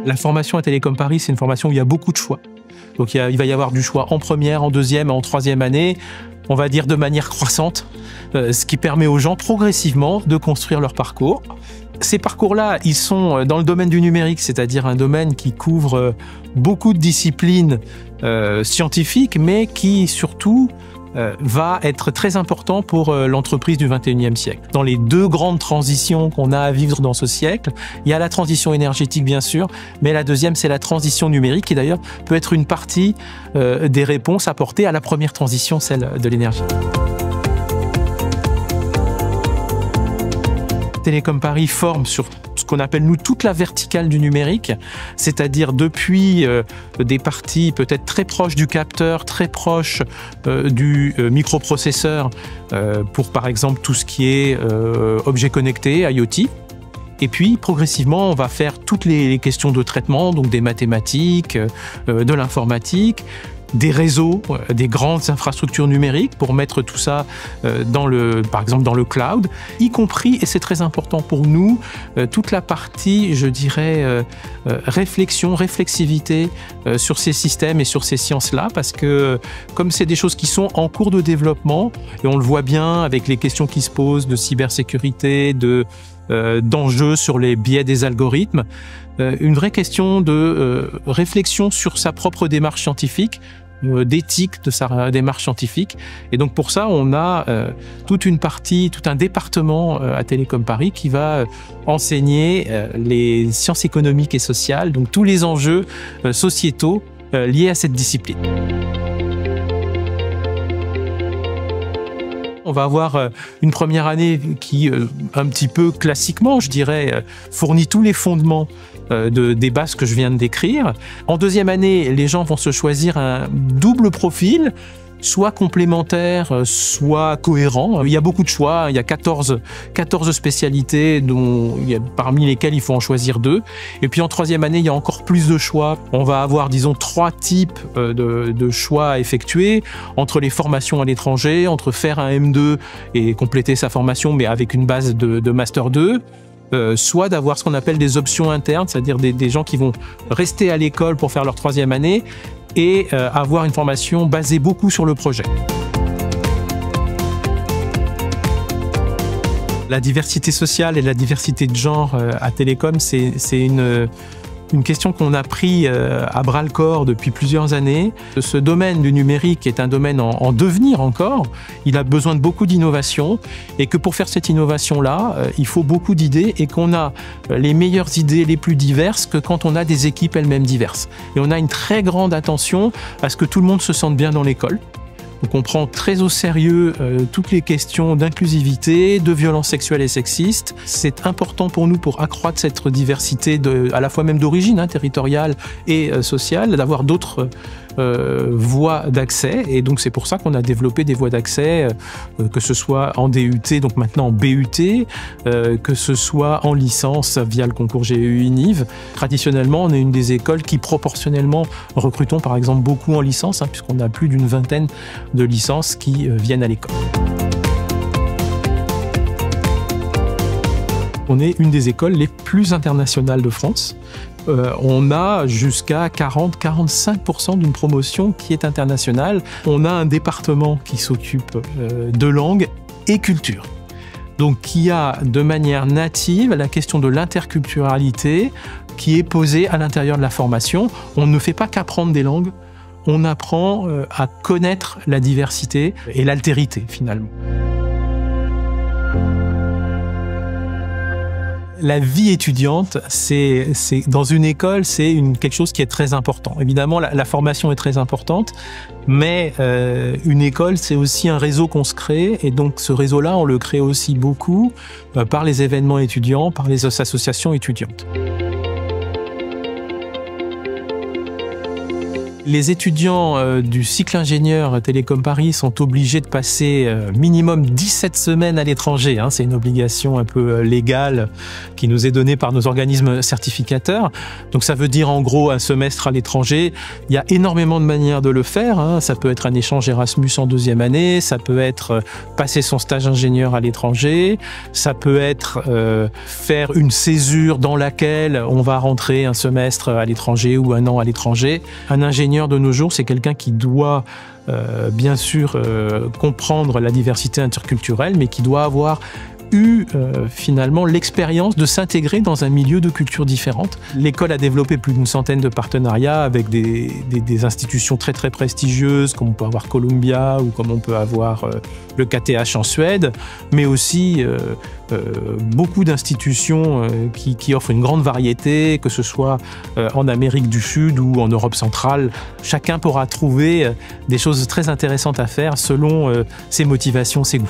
La formation à Télécom Paris, c'est une formation où il y a beaucoup de choix. Donc il va y avoir du choix en première, en deuxième, en troisième année, on va dire de manière croissante, ce qui permet aux gens progressivement de construire leur parcours. Ces parcours-là, ils sont dans le domaine du numérique, c'est-à-dire un domaine qui couvre beaucoup de disciplines scientifiques, mais qui surtout va être très important pour l'entreprise du 21e siècle. Dans les deux grandes transitions qu'on a à vivre dans ce siècle, il y a la transition énergétique bien sûr, mais la deuxième c'est la transition numérique qui d'ailleurs peut être une partie des réponses apportées à la première transition, celle de l'énergie. Télécom Paris forme sur ce qu'on appelle nous toute la verticale du numérique, c'est-à-dire depuis des parties peut-être très proches du capteur, très proches du microprocesseur pour par exemple tout ce qui est objets connectés, IoT. Et puis, progressivement, on va faire toutes les questions de traitement, donc des mathématiques, de l'informatique, des réseaux, des grandes infrastructures numériques pour mettre tout ça par exemple dans le cloud, y compris, et c'est très important pour nous, toute la partie, je dirais, réflexivité sur ces systèmes et sur ces sciences-là, parce que comme c'est des choses qui sont en cours de développement, et on le voit bien avec les questions qui se posent de cybersécurité, d'enjeux sur les biais des algorithmes, une vraie question de réflexion sur sa propre démarche scientifique, d'éthique de sa démarche scientifique. Et donc pour ça, on a toute une partie, tout un département à Télécom Paris qui va enseigner les sciences économiques et sociales, donc tous les enjeux sociétaux liés à cette discipline. On va avoir une première année qui, un petit peu classiquement, je dirais, fournit tous les fondements des bases que je viens de décrire. En deuxième année, les gens vont se choisir un double profil, soit complémentaire, soit cohérent. Il y a beaucoup de choix, il y a 14 spécialités parmi lesquelles il faut en choisir 2. Et puis en troisième année, il y a encore plus de choix. On va avoir, disons, 3 types de choix à effectuer entre les formations à l'étranger, entre faire un M2 et compléter sa formation, mais avec une base de Master 2. Soit d'avoir ce qu'on appelle des options internes, c'est-à-dire des gens qui vont rester à l'école pour faire leur troisième année et avoir une formation basée beaucoup sur le projet. La diversité sociale et la diversité de genre à Télécom, c'est une question qu'on a pris à bras-le-corps depuis plusieurs années. Ce domaine du numérique est un domaine en devenir encore. Il a besoin de beaucoup d'innovation et que pour faire cette innovation-là, il faut beaucoup d'idées et qu'on a les meilleures idées les plus diverses que quand on a des équipes elles-mêmes diverses. Et on a une très grande attention à ce que tout le monde se sente bien dans l'école. Donc on prend très au sérieux toutes les questions d'inclusivité, de violences sexuelles et sexistes. C'est important pour nous pour accroître cette diversité à la fois même d'origine, territoriale et sociale, d'avoir d'autres voies d'accès. Et donc c'est pour ça qu'on a développé des voies d'accès, que ce soit en DUT, donc maintenant en BUT, que ce soit en licence via le concours GEU-INIV. Traditionnellement, on est une des écoles qui proportionnellement recrutons par exemple beaucoup en licence, puisqu'on a plus d'une vingtaine de licences qui viennent à l'école. On est une des écoles les plus internationales de France. On a jusqu'à 40-45% d'une promotion qui est internationale. On a un département qui s'occupe de langue et culture. Donc qui a de manière native la question de l'interculturalité qui est posée à l'intérieur de la formation. On ne fait pas qu'apprendre des langues, on apprend à connaître la diversité et l'altérité finalement. La vie étudiante, dans une école, c'est quelque chose qui est très important. Évidemment, la formation est très importante, mais une école, c'est aussi un réseau qu'on se crée. Et donc, ce réseau-là, on le crée aussi beaucoup par les événements étudiants, par les associations étudiantes. Les étudiants du cycle ingénieur Télécom Paris sont obligés de passer minimum 17 semaines à l'étranger. C'est une obligation un peu légale qui nous est donnée par nos organismes certificateurs. Donc ça veut dire en gros un semestre à l'étranger. Il y a énormément de manières de le faire. Ça peut être un échange Erasmus en deuxième année, ça peut être passer son stage ingénieur à l'étranger, ça peut être faire une césure dans laquelle on va rentrer un semestre à l'étranger ou un an à l'étranger. Un ingénieur de nos jours, c'est quelqu'un qui doit bien sûr comprendre la diversité interculturelle, mais qui doit avoir eu finalement l'expérience de s'intégrer dans un milieu de cultures différentes. L'école a développé plus d'une centaine de partenariats avec des institutions très très prestigieuses, comme on peut avoir Columbia ou comme on peut avoir le KTH en Suède, mais aussi beaucoup d'institutions qui offrent une grande variété, que ce soit en Amérique du Sud ou en Europe centrale. Chacun pourra trouver des choses très intéressantes à faire selon ses motivations, ses goûts.